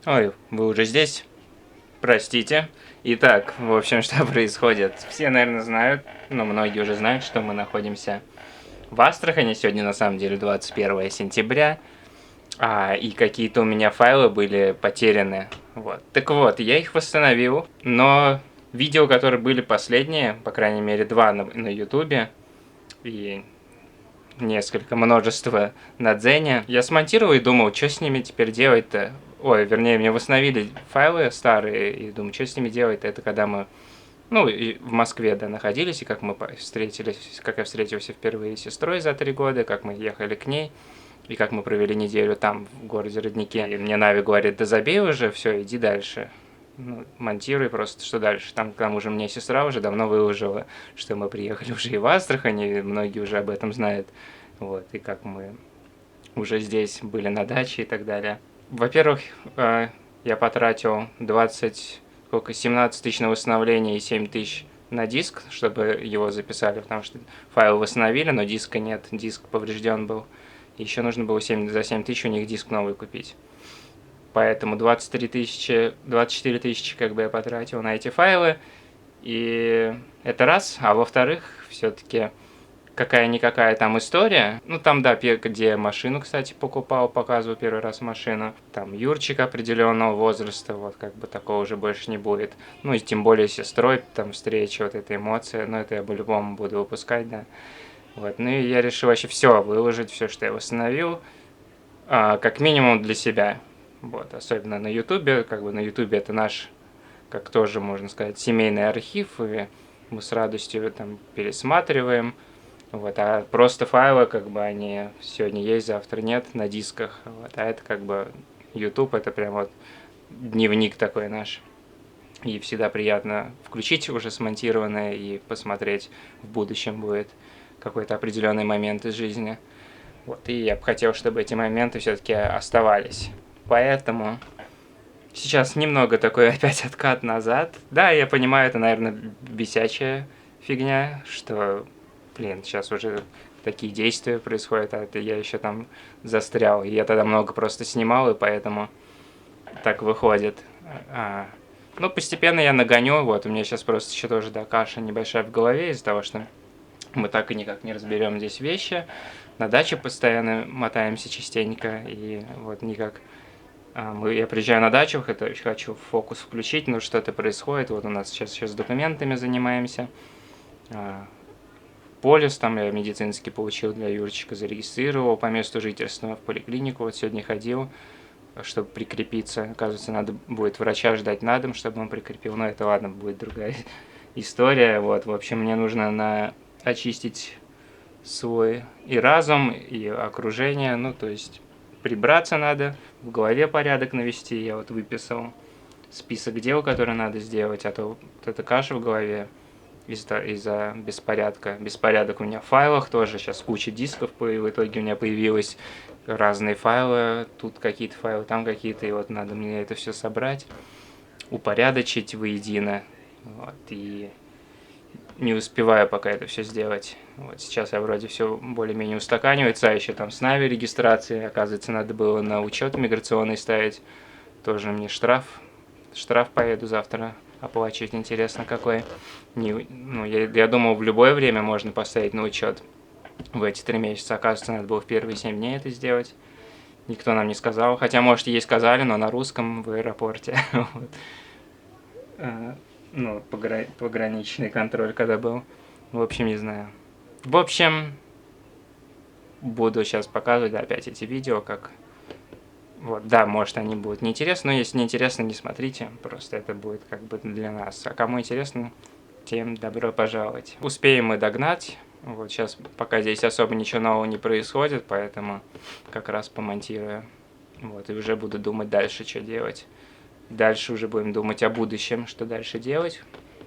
Ой, вы уже здесь? Простите. Итак, в общем, что происходит? Все, наверное, знают, но многие уже знают, что мы находимся в Астрахани. Сегодня, на самом деле, 21 сентября. И какие-то у меня файлы были потеряны. Вот. Так вот, я их восстановил, но видео, которые были последние, по крайней мере, два на Ютубе, и множество на Дзене. Я смонтировал и думал, что с ними теперь делать-то? Ой, вернее, мне восстановили файлы старые, и думаю, что с ними делать-то? Это когда мы, и в Москве, да, находились, и как мы встретились, как я встретился впервые с сестрой за 3 года, как мы ехали к ней, и как мы провели неделю там, в городе Роднике. И мне Нави говорит, да забей уже, все, иди дальше. Монтируй просто, что дальше. Там, к тому же, мне сестра уже давно выложила, что мы приехали уже и в Астрахань, и многие уже об этом знают. Вот, и как мы уже здесь были на даче и так далее. Во-первых, я потратил 17 тысяч на восстановление и 7 тысяч на диск, чтобы его записали, потому что файл восстановили, но диска нет, диск поврежден был. Еще нужно было за 7 тысяч у них диск новый купить. Поэтому 24 тысячи как бы я потратил на эти файлы. И это раз. А во-вторых, все-таки какая-никакая там история. Там, да, где машину, кстати, покупал, показывал первый раз машину. Там Юрчик определенного возраста, вот как бы такого уже больше не будет. И тем более с сестрой, там встреча, вот эта эмоция. Но это я по-любому буду выпускать, да. Вот, и я решил вообще все выложить, все, что я восстановил, как минимум для себя. Вот, особенно на Ютубе, как бы на Ютубе это наш, как тоже можно сказать, семейный архив, и мы с радостью там пересматриваем. Вот, а просто файлы, как бы они сегодня есть, завтра нет на дисках. Вот, а это как бы YouTube, это прям вот дневник такой наш. И всегда приятно включить уже смонтированное и посмотреть в будущем будет какой-то определенный момент из жизни. Вот, и я бы хотел, чтобы эти моменты все-таки оставались. Поэтому сейчас немного такой опять откат назад. Да, я понимаю, это, наверное, бесячая фигня, что, сейчас уже такие действия происходят, а это я еще там застрял. И я тогда много просто снимал, и поэтому так выходит. Постепенно я нагоню, вот, у меня сейчас просто еще тоже, да, каша небольшая в голове из-за того, что мы так и никак не разберем здесь вещи. На даче постоянно мотаемся частенько, и вот никак... Я приезжаю на дачу, хочу фокус включить, но что-то происходит. Вот у нас сейчас с документами занимаемся. Полис там я медицинский получил для Юрчика, зарегистрировал по месту жительства в поликлинику. Вот сегодня ходил, чтобы прикрепиться. Оказывается, надо будет врача ждать на дом, чтобы он прикрепил. Но это ладно, будет другая история. Вот, в общем, мне нужно очистить свой и разум, и окружение, то есть прибраться надо, в голове порядок навести. Я вот выписал список дел, которые надо сделать, а то вот эта каша в голове из-за беспорядка. Беспорядок у меня в файлах тоже, сейчас куча дисков, в итоге у меня появилось разные файлы, тут какие-то файлы, там какие-то, и вот надо мне это все собрать, упорядочить воедино, вот, и не успеваю пока это все сделать. Вот сейчас я вроде все более-менее устаканивается, а еще там с Нави регистрации, оказывается, надо было на учет миграционный ставить. Тоже мне штраф поеду завтра оплачивать, интересно какой. Я думал, в любое время можно поставить на учет в эти 3 месяца. Оказывается, надо было в первые 7 дней это сделать. Никто нам не сказал. Хотя, может, ей сказали, но на русском в аэропорте. Пограничный контроль когда был. В общем, не знаю. В общем, буду сейчас показывать опять эти видео, как... Вот, да, может, они будут неинтересны, но если неинтересно, не смотрите. Просто это будет как бы для нас. А кому интересно, тем добро пожаловать. Успеем мы догнать. Вот сейчас пока здесь особо ничего нового не происходит, поэтому как раз помонтирую. Вот, и уже буду думать дальше, что делать. Дальше уже будем думать о будущем, что дальше делать,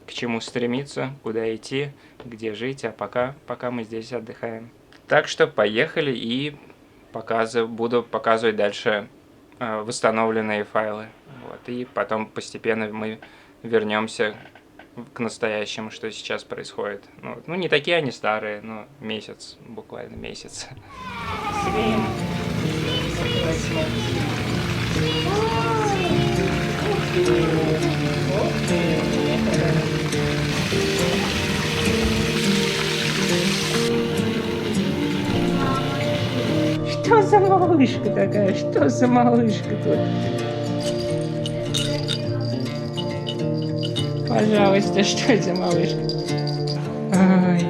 к чему стремиться, куда идти, где жить, а пока мы здесь отдыхаем. Так что поехали, и буду показывать дальше восстановленные файлы. Вот, и потом постепенно мы вернемся к настоящему, что сейчас происходит. Не такие они старые, но месяц, буквально месяц. Что за малышка такая? Что за малышка тут? Пожалуйста, что это за малышка? Ой,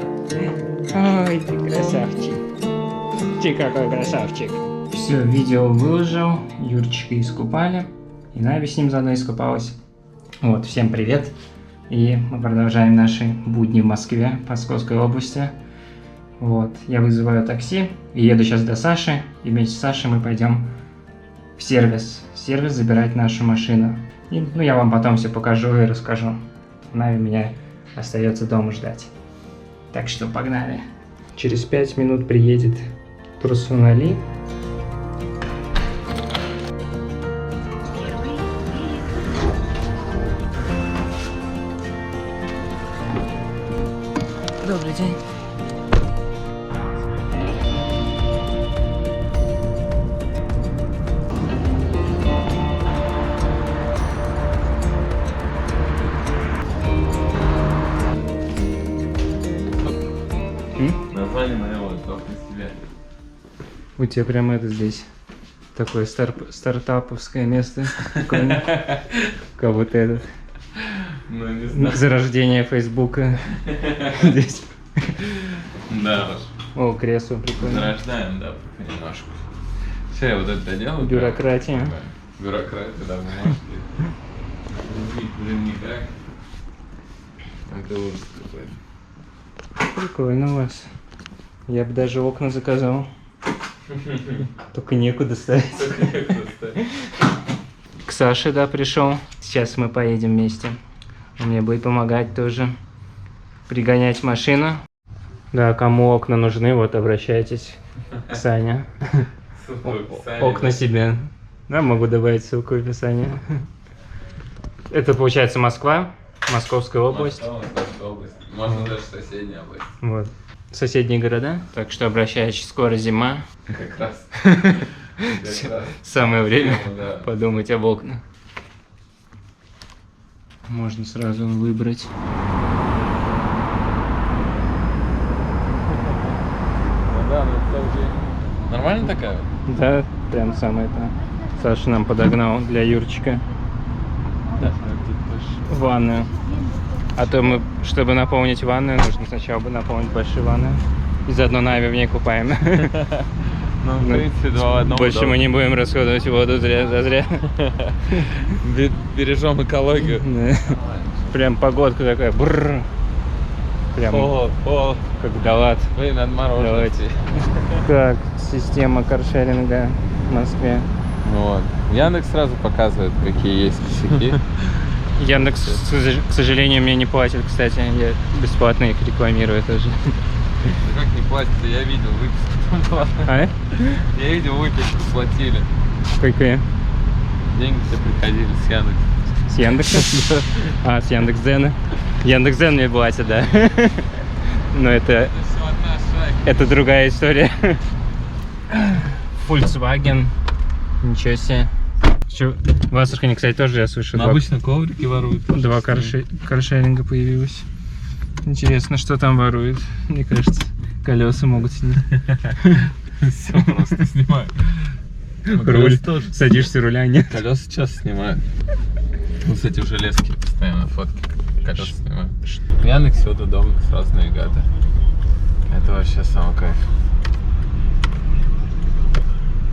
ой, ты красавчик. Ты какой красавчик. Все, видео выложил, Юрчика искупали, и Нави с ним заодно искупалась. Вот, всем привет. И мы продолжаем наши будни в Москве, Московской области. Вот, я вызываю такси и еду сейчас до Саши, и вместе с Сашей мы пойдем в сервис забирать нашу машину. И, ну, я вам потом все покажу и расскажу. Нави меня остается дома ждать. Так что погнали. Через 5 минут приедет Турсунали. Добрый день. Название моего только себе. У тебя прямо это здесь такое стартаповское место. Как будто этот. Ну, не знаю. Зарождение Фейсбука. Здесь. Да уж. О, кресло прикольно. Зарождаем, да, понемножку. Все, я вот это доделал. Бюрократия. Бюрократия, да, бумажки. Блин, никак. Это ужас какой-то. Прикольно у вас. Я бы даже окна заказал. Только некуда ставить. К Саше, да, пришел. Сейчас мы поедем вместе. Он мне будет помогать тоже пригонять машину. Да, кому окна нужны, вот обращайтесь к Сане. Окна себе. Да, могу добавить ссылку в описании. Это получается Москва, Московская область. Московская область. Можно даже соседняя область. Вот. Соседние города. Так что обращайтесь, скоро зима. Как раз. Самое время Да. подумать об окнах. Можно сразу выбрать. Да, ну это уже... Нормально такая? Да, прям самое то. Саша нам подогнал для Юрчика Да. Тут ванную. А то мы, чтобы наполнить ванную, нужно сначала бы наполнить большую ванную. И заодно Нави в ней купаем. Ну, в принципе, два в одном. Больше мы не будем расходовать воду зря. Бережем экологию. Да. Прям погодка такая. Бррр. Прям Холод. как Далат. Блин, надо мороженое. Давайте. Как система каршеринга в Москве. Вот. Яндекс сразу показывает, какие есть косяки. Яндекс, к сожалению, мне не платит, кстати. Я бесплатно их рекламирую тоже. Как не платят, я видел выписку. А? Я видел выписку, платили. Какие? Деньги тебе приходили с Яндекса. С Яндекса? А, с Яндекс.Дзена. Яндекс.Дзен мне платит, да. Но это все одна шайка. это другая история. Volkswagen. Ничего себе. В Астрахани, кстати, тоже я слышу. Но обычно коврики воруют. Два каршеринга появилось. Интересно, что там воруют. Мне кажется, колеса могут снять. Все просто снимают. Руль. Садишься руля, нет. Колеса часто снимают. Ну, кстати, в железке постоянно фотки колеса снимают. В Яндексе вот удобно, сразу навигатор. Это вообще самый кайф.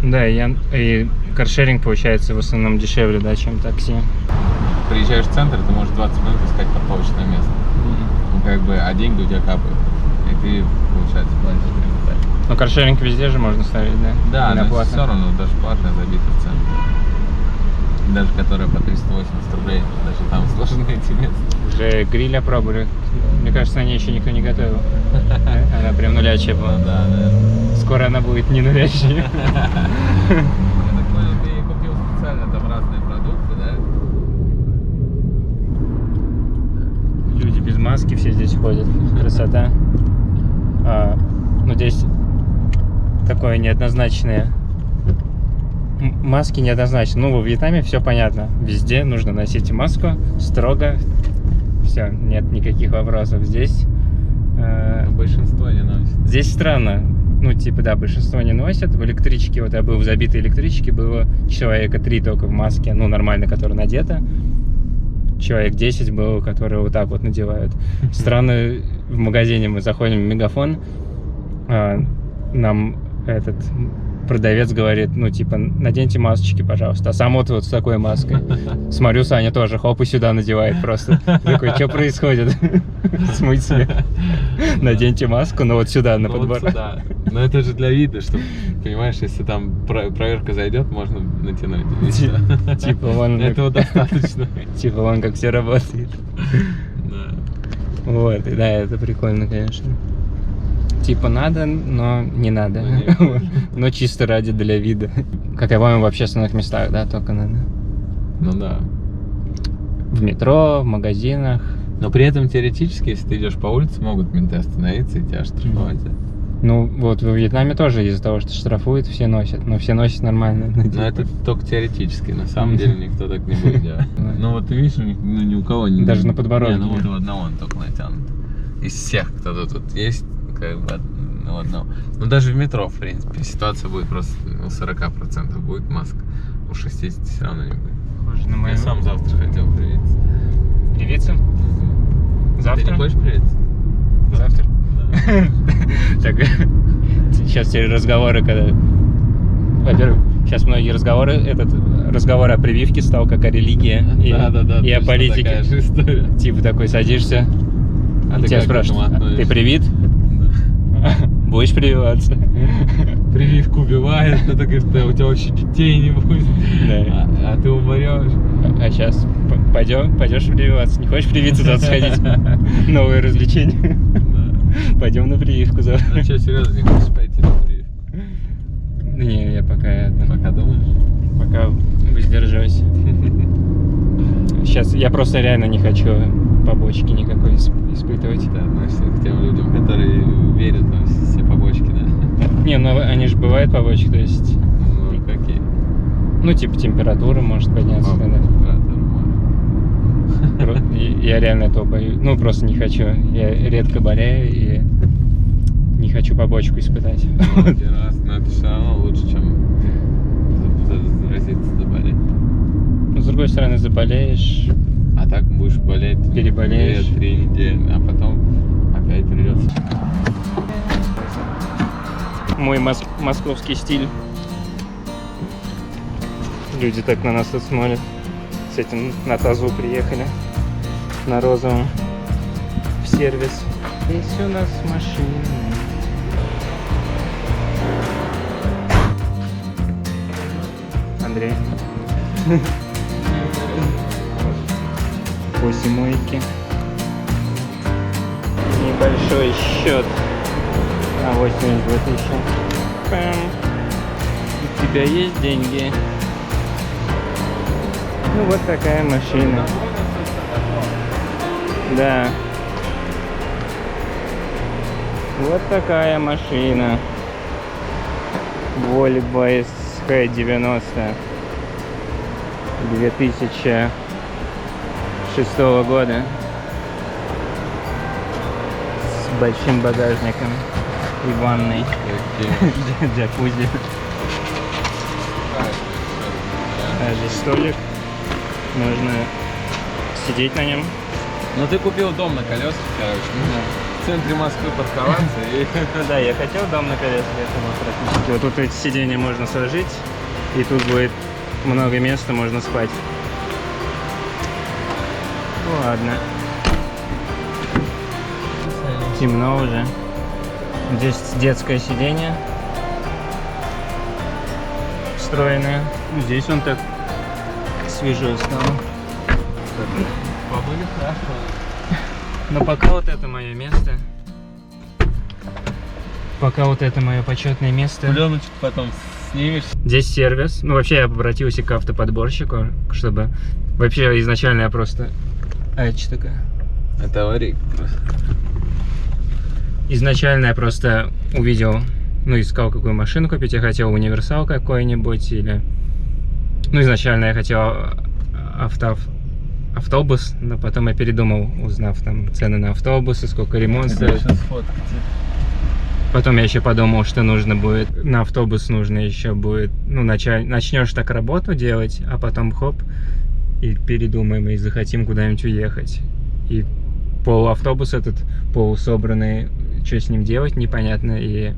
Да, и каршеринг получается в основном дешевле, да, чем такси. Приезжаешь в центр, ты можешь 20 минут искать парковочное место. Ну, как бы, а деньги у тебя капают. И ты, получается, платишь прямо так. Но каршеринг везде же можно ставить, да? Да, на но платно. все равно даже платная забита в центре. Даже которая по 380 рублей, даже там сложно найти место. Уже гриль опробовали. Мне кажется, на ней еще никто не готовил. Она прям нулячая была. Да, да. Скоро она будет не нулячая. Я так понял, ты купил специально там разные продукты, да? Люди без маски все здесь ходят. Красота. Ну здесь такое неоднозначное Маски неоднозначно. Ну, во Вьетнаме все понятно. Везде нужно носить маску строго. Все, нет никаких вопросов. Здесь... Большинство не носит. Здесь странно. Ну, типа, да, большинство не носят. В электричке, вот я был в забитой электричке, было человека 3 только в маске, ну, нормально, которая надета. Человек 10 было, которые вот так вот надевают. Странно, в магазине мы заходим в Мегафон, нам этот продавец говорит, ну, типа, наденьте масочки, пожалуйста. А сам вот с такой маской. Смотрю, Саня тоже, хоп, и сюда надевает просто. Такой, что происходит? В смысле? Наденьте маску, но вот сюда, на подбородок. Но это же для вида, чтобы, понимаешь, если там проверка зайдет, можно натянуть. Типа, вон... Этого достаточно. Типа, вон как все работает. Вот, и да, это прикольно, конечно. Типа надо, но не надо. Но чисто ради для вида. Как я помню, в общественных местах, да, только надо. Ну да. В метро, в магазинах. Но при этом теоретически, если ты идешь по улице, могут менты остановиться и тебя штрафовать. Ну, вот во Вьетнаме тоже из-за того, что штрафуют, все носят. Но все носят нормально. Но это только теоретически, на самом деле никто так не будет делать. Ну вот ты видишь, ни у кого не... Даже на подбородке. Ну вот у одного он только натянут. Из всех, кто тут есть, как бы, ну одного. Ну даже в метро, в принципе, ситуация будет просто, у 40% будет маска, у 60% все равно не будет. Похоже на мою... Я сам завтра хотел привиться. Привиться? Завтра? Ты не хочешь привиться? Завтра? Так, сейчас те разговоры, когда... Во-первых, сейчас многие разговоры, этот разговор о прививке стал как о религии и о политике. Типа такой садишься, и тебя спрашивают, ты привит? Будешь прививаться? Прививку убивает, ты такой, что у тебя вообще детей не будет, а ты умрешь. А сейчас пойдешь прививаться? Не хочешь привиться, завтра сходить? Новое развлечение. Пойдем на прививку завтра. Ну что, серьезно, не хочешь пойти на прививку? Не, я пока... Пока думаешь? Пока воздержусь. Сейчас я просто реально не хочу побочки никакой испытывать. Ты относишься к тем людям, которые верят во все побочки, да? Не, ну они же бывают побочки, то есть... Ну, какие? Ну, типа температура может подняться. Я реально этого боюсь. Ну, просто не хочу. Я редко болею и не хочу побочку испытать. Ну, один раз, но это все равно лучше, чем заразиться, заболеть. Ну, с другой стороны, заболеешь. А так будешь болеть, переболеешь 2-3 недели, а потом опять придется. Мой московский стиль. Люди так на нас тут смотрят. С этим на тазу приехали. На розовом. В сервис. Здесь у нас машины. Андрей. После мойки. Небольшой счет на 82 тысячи. Пам. У тебя есть деньги? Ну вот такая машина. Да. Вот такая машина. Volvo SH90 2006 года. С большим багажником и ванной. Джакузи. Здесь столик. Можно сидеть на нем. Ну ты купил дом на колесах, короче. В центре Москвы парковаться и... Да, я хотел дом на колесах, это было практически. Вот тут эти сиденья можно сложить, и тут будет много места, можно спать. Ладно. Темно уже. Здесь детское сиденье встроенное. Здесь он так свежо стал. Побыли хорошо. Но пока вот это мое место. Пока вот это мое почетное место. Пленочку потом снимешь. Здесь сервис. Ну, вообще я обратился к автоподборщику, чтобы... Вообще изначально я просто... А это что такое? Это аварийка просто. Изначально я просто увидел, ну, искал какую машину купить. Я хотел универсал какой-нибудь или Ну, изначально я хотел автобус, но потом я передумал, узнав там цены на автобусы, сколько ремонт стоит. Потом я еще подумал, что нужно будет, на автобус нужно еще будет, ну, начнешь так работу делать, а потом хоп, и передумаем, и захотим куда-нибудь уехать. И полуавтобус этот, полусобранный, что с ним делать, непонятно, и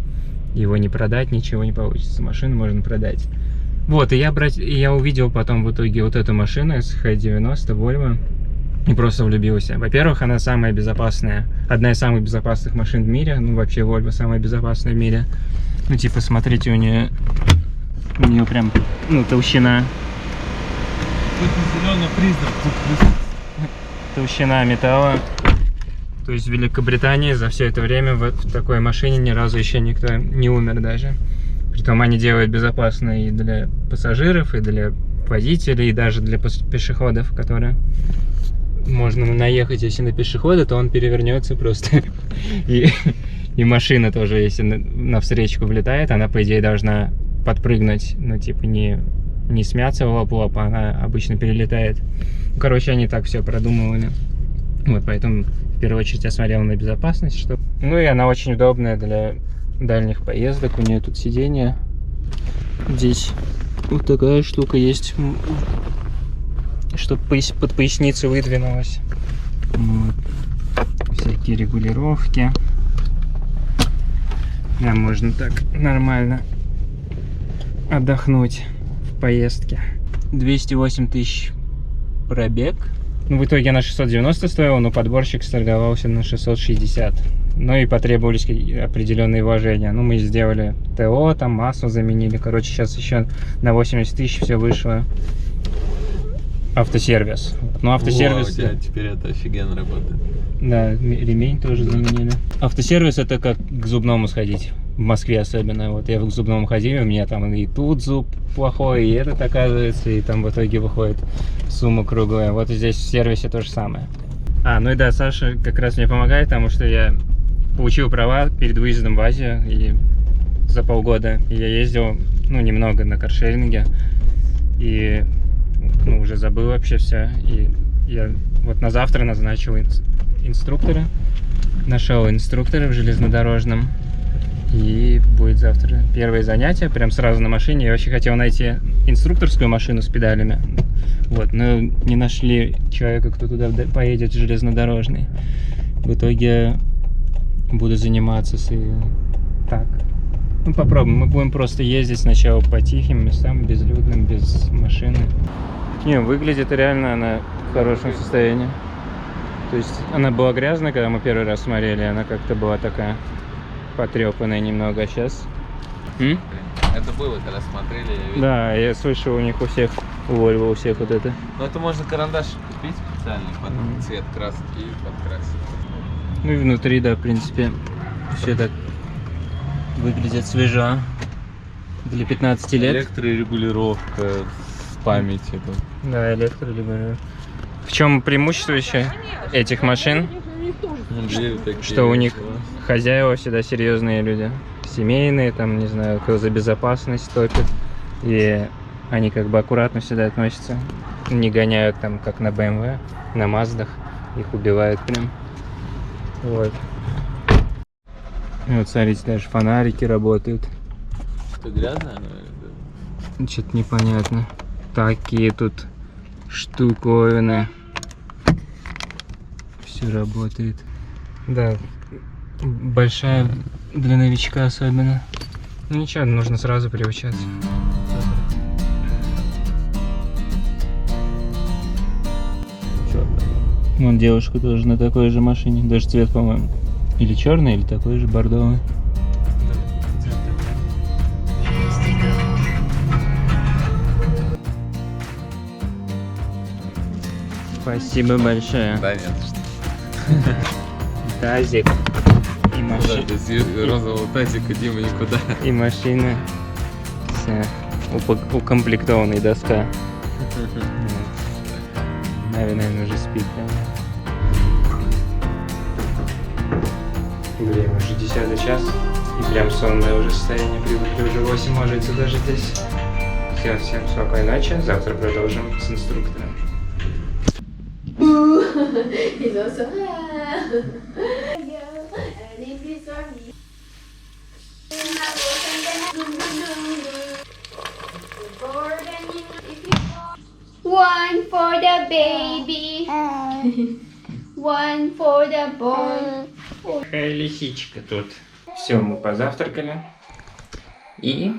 его не продать, ничего не получится. Машину можно продать. Вот, и я увидел потом в итоге вот эту машину, SH90 Volvo, и просто влюбился. Во-первых, она самая безопасная, одна из самых безопасных машин в мире, ну, вообще Volvo самая безопасная в мире. Ну, типа, смотрите, у нее прям, ну, толщина. Зеленый призрак. Толщина металла. То есть в Великобритании за все это время в такой машине ни разу еще никто не умер даже. Притом они делают безопасно и для пассажиров, и для водителей, и даже для пешеходов, которые... Можно наехать, если на пешехода, то он перевернется просто. И машина тоже, если на встречку влетает, она, по идее, должна подпрыгнуть, ну, типа, не смяться в лоб-лоб, а она обычно перелетает. Ну, короче, они так все продумывали. Вот, поэтому, в первую очередь, я смотрел на безопасность, что... Ну, и она очень удобная для дальних поездок. У нее тут сиденье. Здесь вот такая штука есть, чтобы под поясницу выдвинулась. Вот. Всякие регулировки. Да, можно так нормально отдохнуть в поездке. 208 тысяч пробег. Ну, в итоге она 690 стоила, но подборщик сторговался на 660. Ну и потребовались определенные вложения. Ну, мы сделали ТО, там масло заменили. Короче, сейчас еще на 80 тысяч все вышло. Автосервис. Ну, автосервис... О, у тебя теперь это офигенно работает. Да, ремень тоже заменили. Автосервис — это как к зубному сходить. В Москве особенно. Вот я к зубному ходил, у меня там и тут зуб плохой, и этот, оказывается, и там в итоге выходит сумма круглая. Вот и здесь в сервисе то же самое. Ну и да, Саша как раз мне помогает, потому что я получил права перед выездом в Азию и за полгода. И я ездил, ну, немного на каршеринге. И ну, уже забыл вообще все. И я вот на завтра назначил инструктора. Нашел инструктора в железнодорожном. И будет завтра первое занятие, прям сразу на машине. Я вообще хотел найти инструкторскую машину с педалями. Вот, но не нашли человека, кто туда поедет, железнодорожный. В итоге буду заниматься так. Ну, попробуем. Мы будем просто ездить сначала по тихим местам, безлюдным, без машины. Не, выглядит реально она в хорошем состоянии. То есть она была грязная, когда мы первый раз смотрели, она как-то была такая потрепанная немного, а сейчас... Это было, когда смотрели, я видел. Да, я слышал, у них у всех, у Volvo у всех вот это. Ну, это можно карандаш купить специальный под цвет краски и подкрасить. Ну и внутри, да, в принципе, все так выглядит свежо. Для 15 лет. Электрорегулировка с памятью. Да, электрорегулировка. В чем преимущество еще этих машин? Что у них хозяева всегда серьезные люди. Семейные, там, не знаю, кто за безопасность топит. И они как бы аккуратно всегда относятся. Не гоняют там, как на BMW, на Маздах. Их убивают прям. Вот. И вот, смотрите, даже фонарики работают. Что, грязно? Что-то непонятно. Такие тут штуковины. Все работает. Да, большая для новичка особенно. Ну ничего, нужно сразу приучаться. Вон девушка тоже на такой же машине. Даже цвет, по-моему, или черный, или такой же бордовый. Спасибо большое. Да нет, что. Тазик и машина. Да, без розового тазика Дима никуда. И машина. Вся укомплектованная доска. Наверное, уже спит. Время уже 10 час. И прям сонное уже состояние. Привыкли уже 8 ложиться даже здесь. Все, всем спокойной ночи. Завтра продолжим с инструктором. He's also and if it's on me. One for the baby, one for the boy. Какая лисичка тут. Все, мы позавтракали. И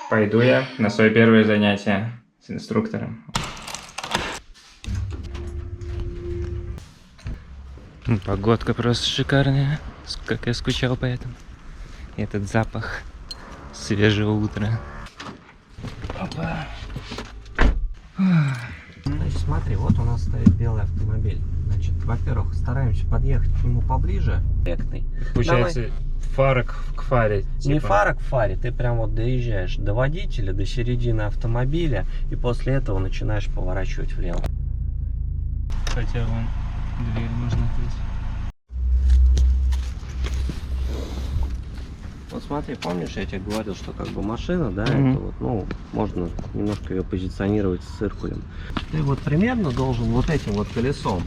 пойду я на свое первое занятие с инструктором. Погодка просто шикарная. Как я скучал по этому. Этот запах свежего утра. Опа. Значит, смотри, вот у нас стоит белый автомобиль. Значит, во-первых, стараемся подъехать к нему поближе. Получается, фара к фаре. Не типа. фара к фаре, ты прям вот доезжаешь до водителя, до середины автомобиля, и после этого начинаешь поворачивать влево. Хотя вон дверь можно открыть. Вот смотри, помнишь, я тебе говорил, что как бы машина, да, Мгм. это вот, ну, можно немножко ее позиционировать с циркулем. Ты вот примерно должен вот этим вот колесом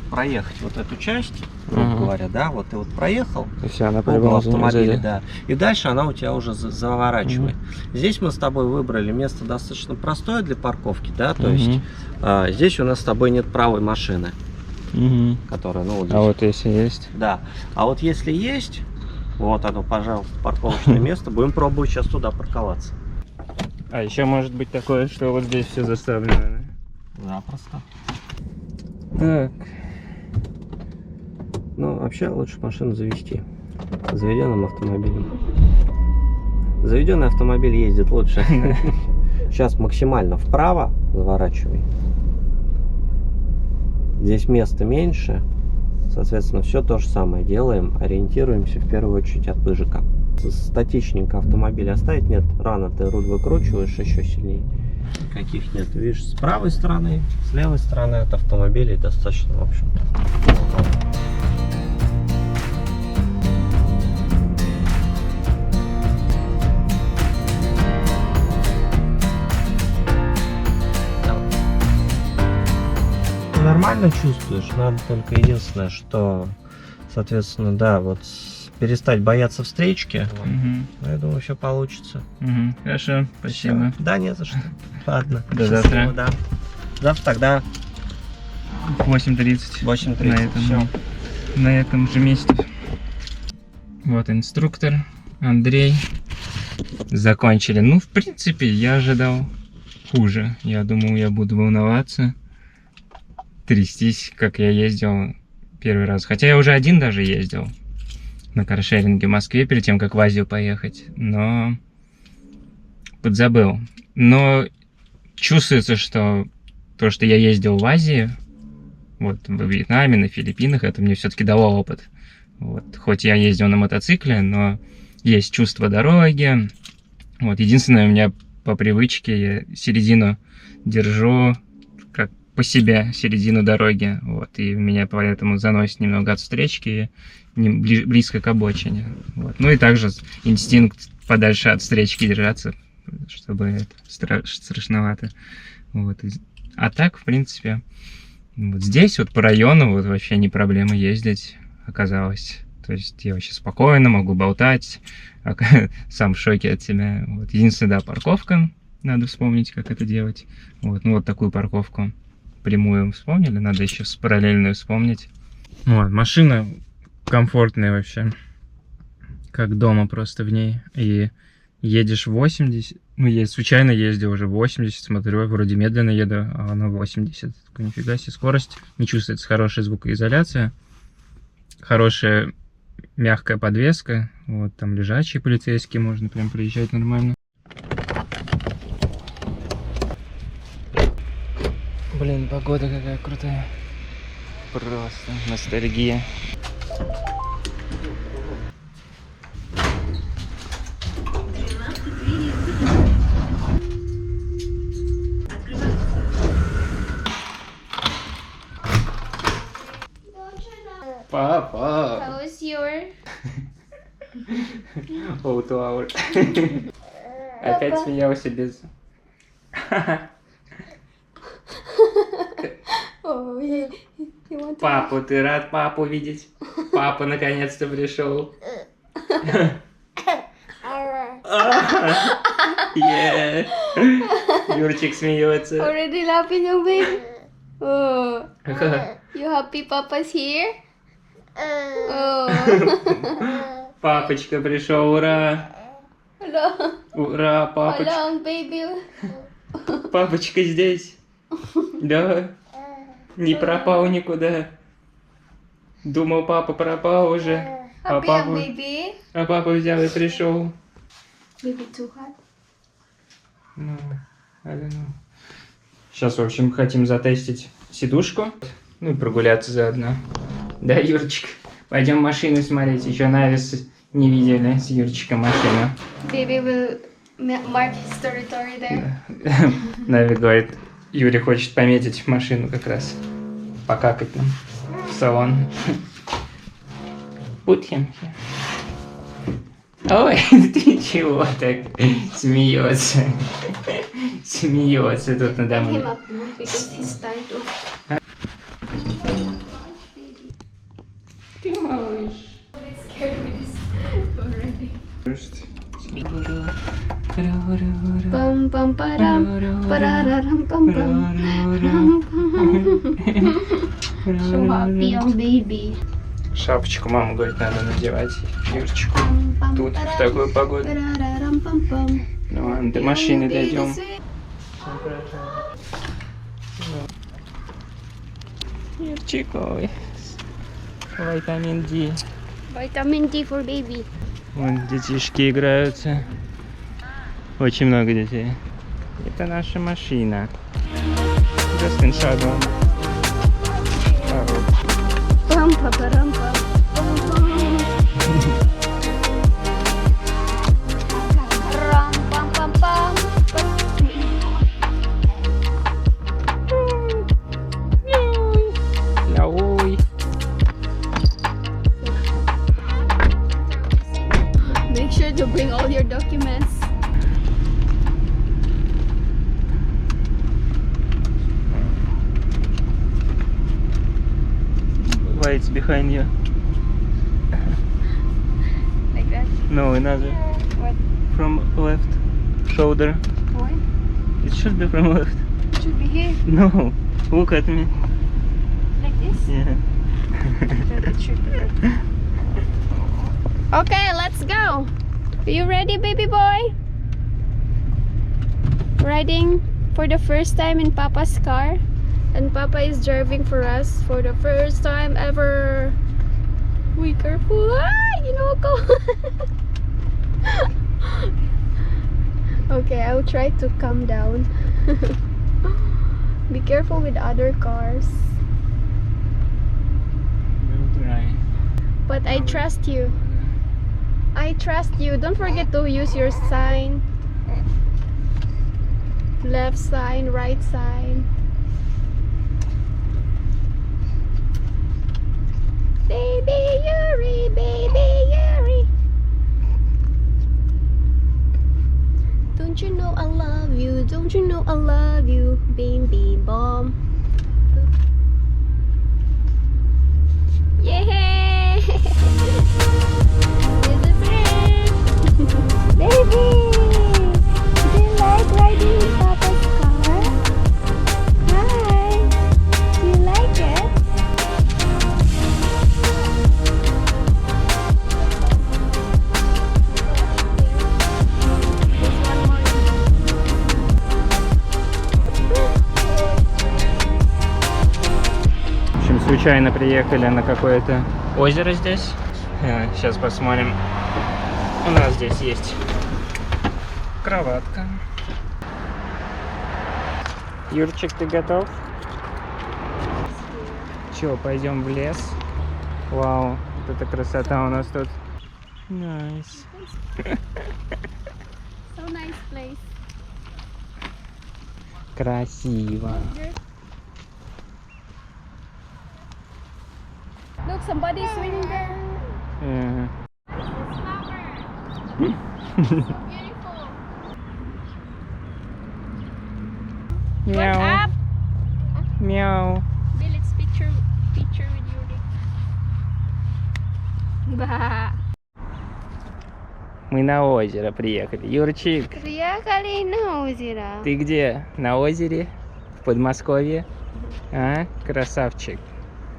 проехать вот эту часть, грубо Мгм. говоря, да, вот ты вот проехал, И все, она угол автомобиля, да. И дальше она у тебя уже заворачивает. Здесь мы с тобой выбрали место достаточно простое для парковки, да, то есть здесь у нас с тобой нет правой машины, которая, ну, вот здесь. А вот если есть. Да. А вот если есть, вот оно, пожалуйста, парковочное место, будем пробовать сейчас туда парковаться. А еще может быть такое, что вот здесь все заставлено. Запросто. Так. Ну, вообще лучше машину завести заведенным автомобилем. Заведенный автомобиль ездит лучше. Сейчас максимально вправо заворачивай. Здесь места меньше. Соответственно, все то же самое делаем. Ориентируемся в первую очередь от пыжика. Статичненько автомобиль оставить нет. Рано ты руль выкручиваешь еще сильнее. Каких нет. Видишь, с правой стороны, с левой стороны от автомобилей достаточно, в общем-то. Нормально чувствуешь, надо только единственное, что, соответственно, да, вот перестать бояться встречки. Я думаю, все получится. Хорошо, спасибо. Всё. Да, не за что. Ладно. До Счастливо, завтра. Да. Завтра тогда 8:30. 8:30. На этом же месте. Вот инструктор Андрей. Закончили. Ну, в принципе, я ожидал хуже. Я думал, я буду волноваться, трястись, как я ездил первый раз. Хотя я уже один даже ездил на каршеринге в Москве перед тем, как в Азию поехать. Но подзабыл. Но чувствуется, что то, что я ездил в Азии, вот в Вьетнаме, на Филиппинах, это мне все-таки дало опыт. Вот. Хоть я ездил на мотоцикле, но есть чувство дороги. Вот. Единственное, у меня по привычке я середину держу как по себе, середину дороги. Вот. И меня поэтому заносит немного от встречки, близко к обочине. Вот. Ну и также инстинкт подальше от встречки держаться, чтобы это страшновато. Вот. А так, в принципе, вот здесь вот по району вот вообще не проблема ездить оказалось. То есть я вообще спокойно могу болтать, сам в шоке от себя. Вот. Единственное, да, парковка, надо вспомнить, как это делать. Вот. Ну вот такую парковку прямую вспомнили, надо еще параллельную вспомнить. Вот. Машина комфортная вообще, как дома просто в ней. И едешь 80, ну я случайно ездил уже 80, смотрю, вроде медленно еду, а она 80. Такой, нифига себе, скорость не чувствуется, хорошая звукоизоляция, хорошая мягкая подвеска, вот там лежачие полицейские, можно прям проезжать нормально. Блин, погода какая крутая, просто ностальгия. Папа! How was your... Old hour. Опять смеялся без... Oh, he want to. Папу, ты рад папу видеть? Папа наконец-то пришел. Yeah. Юрчик смеется. Already laughing, your baby. Oh, you happy Papa's here? Oh. Папочка пришел, ура! Hello. Ура, папочка! Hello, baby. Папочка здесь. Да. Не пропал никуда. Думал, папа пропал уже. А Happy, baby. папа взял и пришел. Baby too hot. Ну, I don't know. Сейчас, в общем, хотим затестить сидушку. Ну и прогуляться заодно. Да, Юрчик? Пойдем машину смотреть. Еще Навис не видели с Юрчиком машину. Baby will mark his territory there. Нави говорит, Юрий хочет пометить машину как раз. Покакать нам в салон. Put him here. Ой, ты чего так смеется? Смеется тут надо Him мной. up more because he's tired of. Ты малыш. Scared with this already. Ра-ра-ра. Pam pam param, pararam pam pam. So happy, oh baby. Шапочку, мама говорит, надо надевать Юрчику. Pam, pam, Тут в param, такую погоду. pararam pam pam. Ну ладно, до машины Baby, дойдем. sweet. Юрчик, ой. Витамин D. Vitamin D for baby. Вон детишки играются. Очень много детей. Это наша машина. Just in shadow. Pam pam param pam. Ram pam pam pam. Ой. Make sure to bring all your documents. Why it's behind you? Like that. No, another. What? From left shoulder. Why? It should be from left. It should be here. No, look at me. Like this. Yeah. It should be right. Okay, let's go. Are you ready, baby boy? Riding for the first time in Papa's car. And Papa is driving for us for the first time ever. Be careful. Ah, you know, go. Okay, I'll try to calm down. Be careful with other cars. We'll try. But I trust you. I trust you. Don't forget to use your sign. Left sign, right sign. Baby Yuri, baby Yuri. Don't you know I love you? Don't you know I love you? Baby bomb. Yay! Baby! Do you like riding in Papa's car? Hi! Do you like it? There's one more. В общем, случайно приехали на какое-то озеро здесь. Сейчас посмотрим. У нас здесь есть кроватка. Юрчик, ты готов? Че, пойдем в лес? Вау, вот эта красота у нас тут. Nice. So nice place. Красиво. Look, somebody's swimming there. Yeah. Beautiful. Мяу. Up. Мяу. Bill, it's picture with Yuri. Bah. Мы на озеро приехали. Юрчик, Приехали на озеро. ты где? На озере? В Подмосковье? А? Красавчик.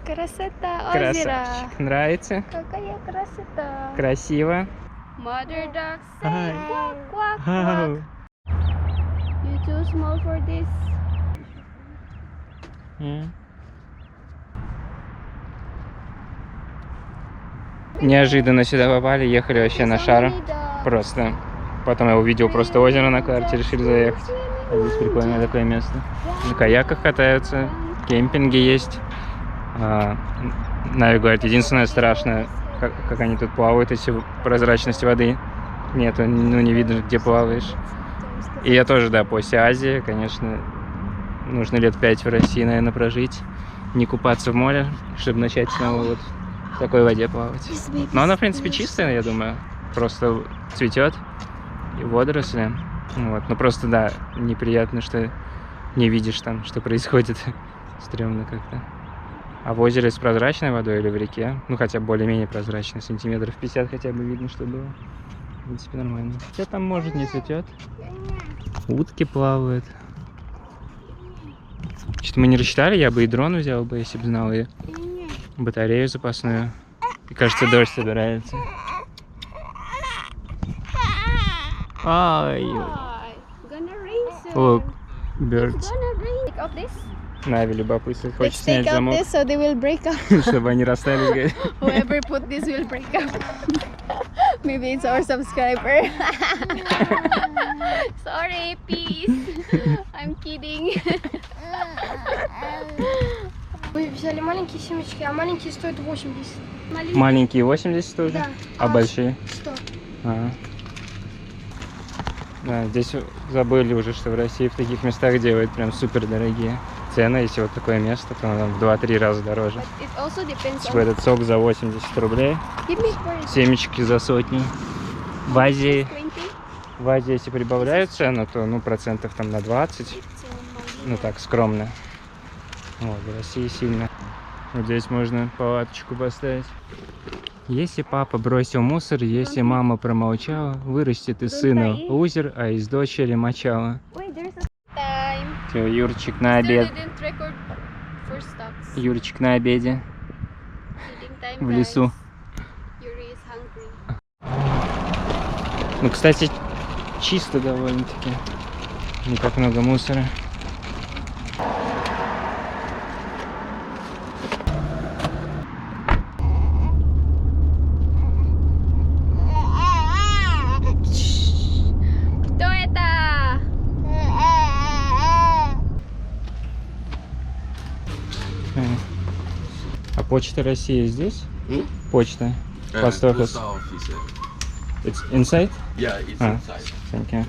Красота озера. Красавчик. Нравится? Какая красота. Красиво? Mother duck say Hi. quack, quack, Ау. quack. You too small for this. Неожиданно сюда попали, ехали вообще на шару. Просто. Потом я увидел просто озеро на карте, решили заехать. А здесь прикольное такое место. На каяках катаются, кемпинги есть. Нави говорит, единственное страшное, как они тут плавают, если прозрачности воды нету, ну не видно, где плаваешь. И я тоже, да, после Азии, конечно, нужно лет 5 в России, наверное, прожить, не купаться в море, чтобы начать снова вот в такой воде плавать. Но она, в принципе, чистая, я думаю, просто цветет и водоросли. Вот. Но просто, да, неприятно, что не видишь там, что происходит. Стремно как-то. А в озере с прозрачной водой или в реке, ну хотя более-менее прозрачной, сантиметров 50 хотя бы видно, что было. В принципе, нормально. Хотя там, может, не цветет. Утки плавают. Что-то мы не рассчитали, я бы и дрон взял бы, если бы знал, и батарею запасную. И кажется, дождь собирается. Ай, Gonna rain soon. look, birds. Gonna rain. Take out this. Нави любопытствует, хочет Let's снять take out замок, this so they will break up. чтобы они расстались, говорит. Whoever put this will break up. Maybe it's our subscriber. Sorry, peace. I'm kidding. Вы взяли маленькие семечки, а маленькие стоят 80. Маленькие 80 тоже, Да. а большие? 100. Ага. Да, здесь забыли уже, что в России в таких местах делают прям супер дорогие цены. Если вот такое место, то оно в 2-3 раза дороже. But it also depends Типа on... этот сок за 80 рублей, Give me for it. семечки за сотню. В Азии, 20. если прибавляют цену, то ну процентов там на 20, ну так, скромно. Вот, в России сильно. Вот здесь можно палаточку поставить. Если папа бросил мусор, если мама промолчала, вырастет из сына лузер, а из дочери мочала. Wait, there's a time. Всё, Юрчик на Still обед. didn't record for stops. Юрчик на обеде Feeding time, в лесу. guys. Yuri is hungry. Ну, кстати, чисто довольно-таки. Не так много мусора. Кто это? А почта России здесь? Почта. Post office. It's inside? Yeah, it's Ah. inside. Thank you.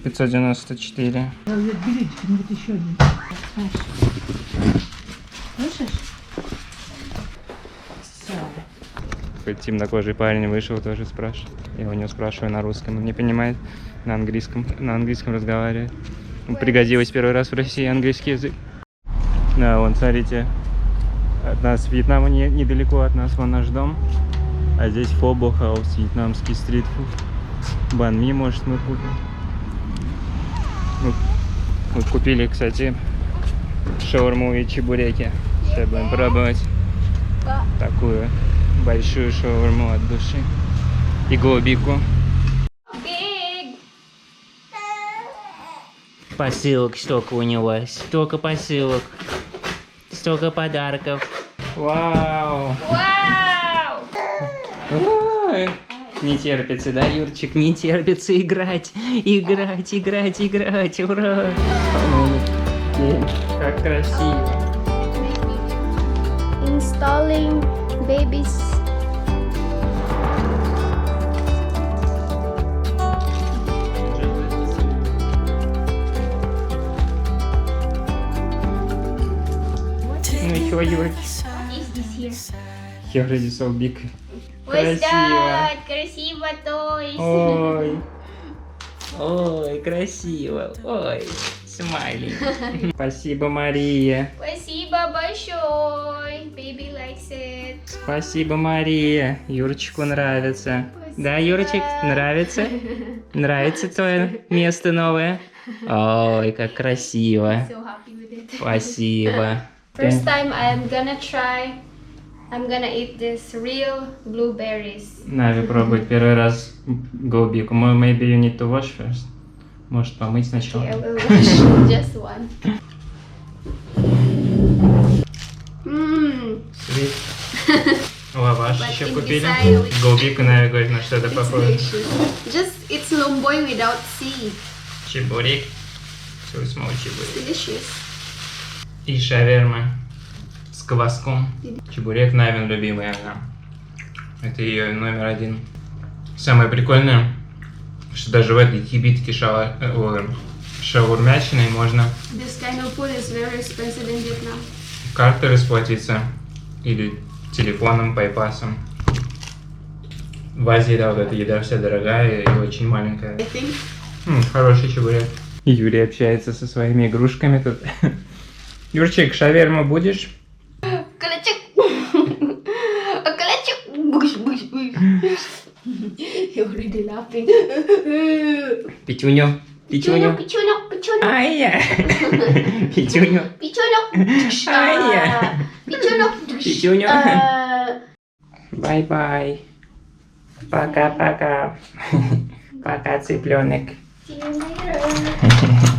594. Какой темнокожий парень вышел, тоже спрашивает. Я у него спрашиваю на русском, он не понимает, на английском разговаривает. Пригодилось первый раз в России английский язык. Да, вон, смотрите, от нас Вьетнам недалеко от нас, вон наш дом. А здесь Фобо Хаус, вьетнамский стритфуд. Бан ми, может, мы купим. Мы купили, кстати, шаурму и чебуреки. Сейчас будем пробовать такую большую шаурму от души. И голубику. Big. Посылок столько у него, столько посылок, столько подарков. Вау! Wow. Ой, не терпится, да, Юрчик? Не терпится играть, играть, играть, играть. Ура! Как красиво. Installing babies. Ну и чего, Юр? Is this here? You're already so big. What's Красиво. that? Красиво toys. Ой. Ой, красиво. Ой, смайли. Спасибо, Мария. Спасибо большое. Baby likes it. Спасибо, Мария. Юрчику нравится. Да, Юрчик, нравится? Нравится твое место новое? Ой, как красиво. So happy with it. Спасибо. First time I'm gonna eat this real blueberries. Нави пробует первый раз голубику. Maybe you need to wash first. Может помыть сначала. Okay, I will wash just one. Mmm, Sweet. Лаваш But еще in купили. design with- Голубика, Нави говорит, на что-то it's похоже. delicious. Just it's lomboy without seed. Чебурек. So small чебурек. Delicious. И шаверма с кваском. Чебурек Навин любимая она. Это ее номер один. Самое прикольное, что даже в этой кибитке шаурмячной можно This kind of food is very expensive in Vietnam. картой расплатиться или телефоном, пайпасом. В Азии, да, вот эта еда вся дорогая и очень маленькая. I think. Хороший чебурек. Юрий общается со своими игрушками тут. Юрчик, шаверму будешь? Kalachik. Kalachik. Bush, bush, bush. You're already laughing. Петюню. Петюню. Pichunok, pichunok. Ай-я. Петюню. Pichunok. Ай-я. Pichunok. Петюню. Бай-бай. Пока-пока. Пока, цыпленок. See you later.